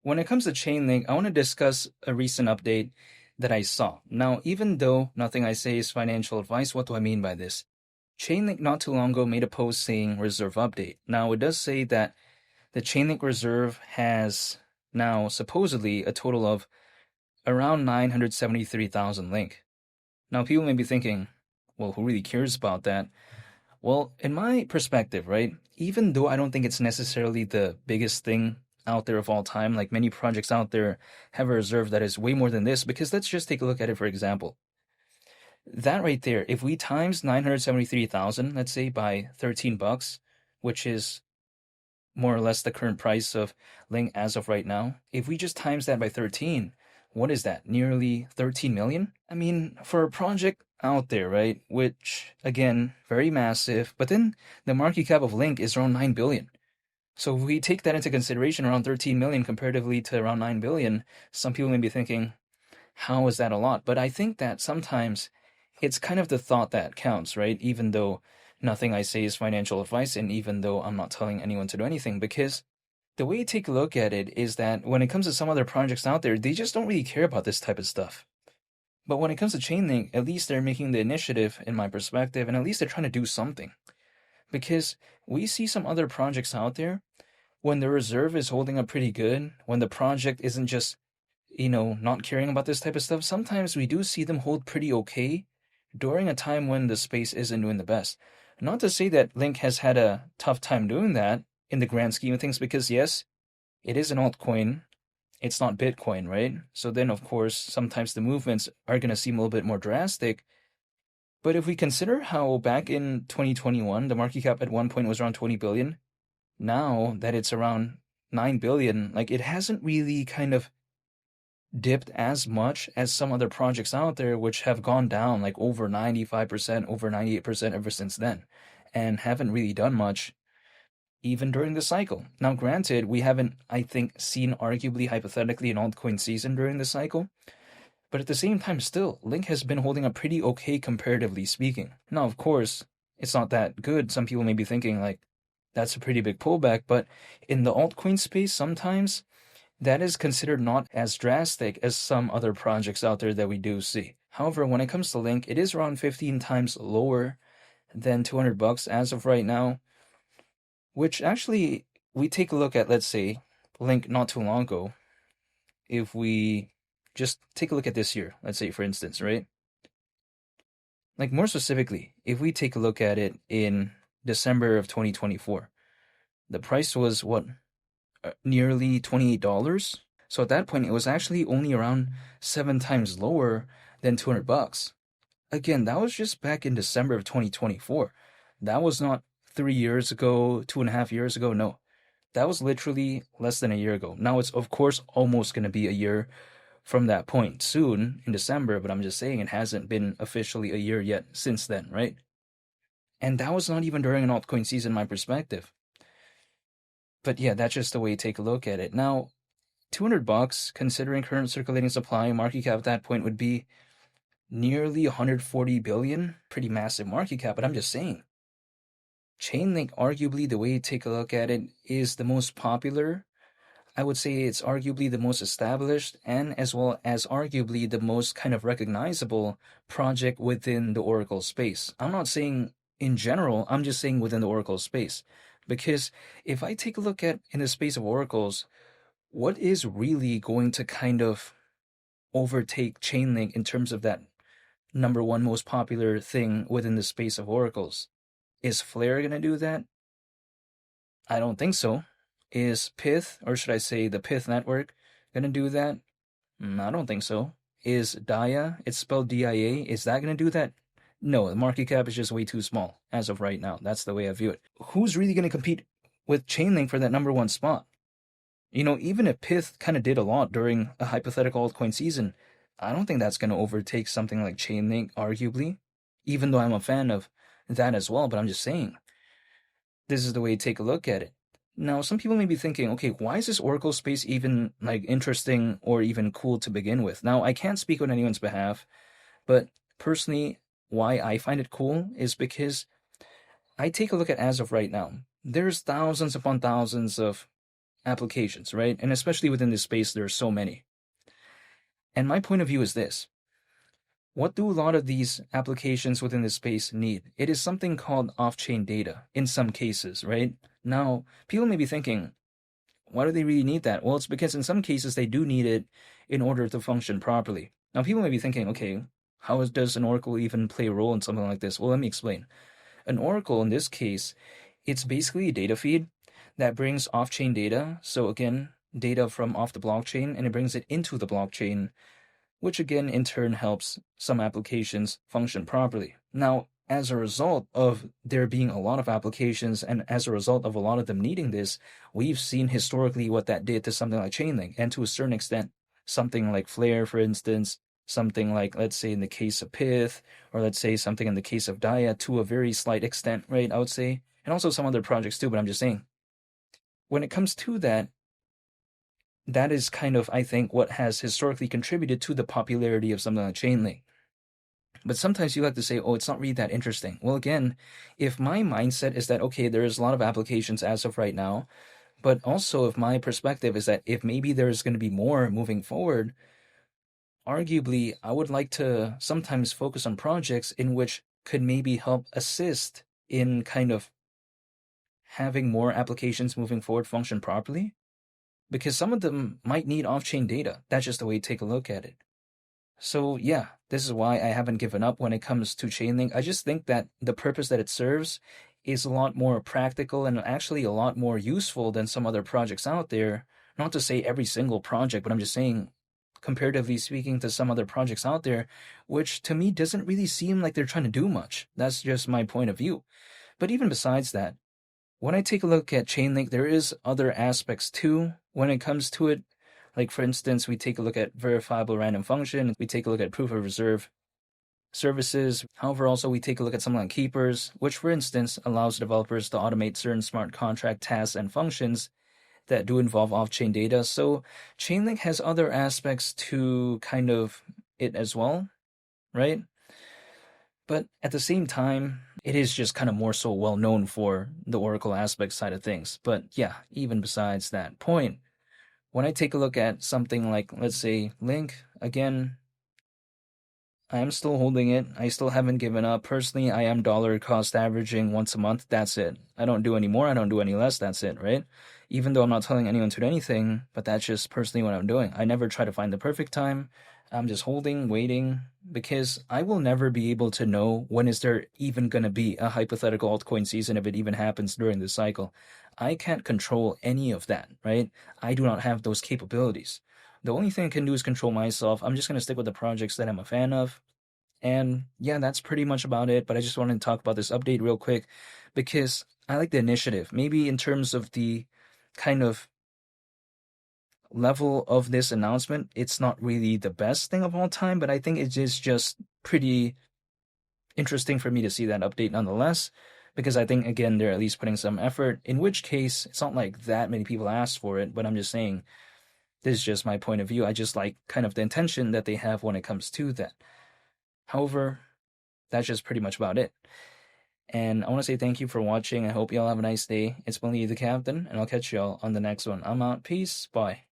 when it comes to Chainlink, I want to discuss a recent update that I saw. Now, even though nothing I say is financial advice, what do I mean by this? Chainlink not too long ago made a post saying reserve update. Now, it does say that the Chainlink reserve has now supposedly a total of around 973,000 link. Now, people may be thinking, well, who really cares about that? Well, in my perspective, right, even though I don't think it's necessarily the biggest thing out there of all time, like many projects out there have a reserve that is way more than this, because let's just take a look at it for example. That right there, if we times 973,000, let's say by 13 bucks, which is more or less the current price of Ling as of right now, if we just times that by 13, what is that? Nearly 13 million? I mean, for a project out there, right, which again, very massive, but then the market cap of Link is around 9 billion. So if we take that into consideration, around 13 million comparatively to around 9 billion, some people may be thinking, how is that a lot? But I think that sometimes it's kind of the thought that counts, right? Even though nothing I say is financial advice, and even though I'm not telling anyone to do anything, because the way you take a look at it is that when it comes to some other projects out there, they just don't really care about this type of stuff. But when it comes to Chainlink, at least they're making the initiative, in my perspective, and at least they're trying to do something. Because we see some other projects out there, when the reserve is holding up pretty good, when the project isn't just, not caring about this type of stuff, sometimes we do see them hold pretty okay during a time when the space isn't doing the best. Not to say that Link has had a tough time doing that in the grand scheme of things, because yes, it is an altcoin. It's not Bitcoin, right? So then, of course, sometimes the movements are going to seem a little bit more drastic. But if we consider how back in 2021, the market cap at one point was around 20 billion, now that it's around 9 billion, like it hasn't really kind of dipped as much as some other projects out there, which have gone down like over 95%, over 98% ever since then, and haven't really done much even during the cycle. Now, granted, we haven't, I think, seen arguably hypothetically an altcoin season during the cycle, but at the same time, still, Link has been holding up pretty okay comparatively speaking. Now, of course, it's not that good. Some people may be thinking, like, that's a pretty big pullback, but in the altcoin space, sometimes that is considered not as drastic as some other projects out there that we do see. However, when it comes to Link, it is around 15 times lower than 200 bucks as of right now, which actually, we take a look at, let's say, Link not too long ago. If we just take a look at this year, let's say, for instance, right? Like, more specifically, if we take a look at it in December of 2024, the price was what? Nearly $28. So at that point, it was actually only around 7 times lower than 200 bucks. Again, that was just back in December of 2024. That was not 3 years ago, 2.5 years ago. No, that was literally less than a year ago. Now it's, of course, almost going to be a year from that point soon in December, but I'm just saying it hasn't been officially a year yet since then, right? And that was not even during an altcoin season, in my perspective. But yeah, that's just the way you take a look at it. Now, 200 bucks, considering current circulating supply, market cap at that point would be nearly 140 billion. Pretty massive market cap, but I'm just saying. Chainlink, arguably, the way you take a look at it, is the most popular. I would say it's arguably the most established, and as well as arguably the most kind of recognizable project within the Oracle space. I'm not saying in general, I'm just saying within the Oracle space. Because if I take a look at in the space of oracles, what is really going to kind of overtake Chainlink in terms of that number one most popular thing within the space of oracles? Is Flare going to do that? I don't think so. Is Pith, or should I say the Pith network, going to do that? I don't think so. Is Dia, it's spelled DIA, is that going to do that? No, the market cap is just way too small as of right now. That's the way I view it. Who's really going to compete with Chainlink for that number one spot? Even if Pith kind of did a lot during a hypothetical altcoin season, I don't think that's going to overtake something like Chainlink, arguably, even though I'm a fan of that as well. But I'm just saying, this is the way you take a look at it. Now, some people may be thinking, okay, why is this Oracle space even like interesting or even cool to begin with? Now, I can't speak on anyone's behalf, but personally, why I find it cool is because I take a look at as of right now. There's thousands upon thousands of applications, right? And especially within this space, there are so many. And my point of view is this. What do a lot of these applications within this space need? It is something called off-chain data in some cases, right? Now, people may be thinking, why do they really need that? Well, it's because in some cases they do need it in order to function properly. Now, people may be thinking, okay, does an oracle even play a role in something like this? Well, let me explain. An oracle, in this case, it's basically a data feed that brings off-chain data. So again, data from off the blockchain, and it brings it into the blockchain, which again in turn helps some applications function properly. Now, as a result of there being a lot of applications and as a result of a lot of them needing this, we've seen historically what that did to something like Chainlink, and to a certain extent, something like Flare, for instance, something like, let's say, in the case of Pith, or let's say something in the case of Daya to a very slight extent, right? I would say, and also some other projects too, but I'm just saying, when it comes to that, that is kind of, I think, what has historically contributed to the popularity of something like Chainlink. But sometimes you like to say, oh, it's not really that interesting. Well, again, if my mindset is that, okay, there's a lot of applications as of right now, but also if my perspective is that if maybe there's going to be more moving forward, arguably, I would like to sometimes focus on projects in which could maybe help assist in kind of having more applications moving forward function properly. Because some of them might need off-chain data. That's just the way to take a look at it. So yeah, this is why I haven't given up when it comes to Chainlink. I just think that the purpose that it serves is a lot more practical and actually a lot more useful than some other projects out there. Not to say every single project, but I'm just saying, comparatively speaking to some other projects out there, which to me doesn't really seem like they're trying to do much. That's just my point of view. But even besides that, when I take a look at Chainlink, there is other aspects too when it comes to it. Like for instance, we take a look at verifiable random function, we take a look at proof of reserve services. However, also we take a look at something like keepers, which for instance allows developers to automate certain smart contract tasks and functions that do involve off-chain data. So Chainlink has other aspects to kind of it as well, right? But at the same time, it is just kind of more so well known for the Oracle aspect side of things. But yeah, even besides that point, when I take a look at something like, let's say, Link, again, I am still holding it. I still haven't given up. Personally, I am dollar cost averaging once a month. That's it. I don't do any more. I don't do any less. That's it, right? Even though I'm not telling anyone to do anything, but that's just personally what I'm doing. I never try to find the perfect time. I'm just holding, waiting, because I will never be able to know when is there even going to be a hypothetical altcoin season if it even happens during the cycle. I can't control any of that, right? I do not have those capabilities. The only thing I can do is control myself. I'm just going to stick with the projects that I'm a fan of. And yeah, that's pretty much about it. But I just wanted to talk about this update real quick because I like the initiative. Maybe in terms of the kind of level of this announcement, it's not really the best thing of all time, but I think it is just pretty interesting for me to see that update nonetheless. Because I think, again, they're at least putting some effort, in which case, it's not like that many people asked for it, but I'm just saying, this is just my point of view. I just like kind of the intention that they have when it comes to that. However, that's just pretty much about it. And I want to say thank you for watching. I hope y'all have a nice day. It's been Lee the Captain, and I'll catch y'all on the next one. I'm out. Peace. Bye.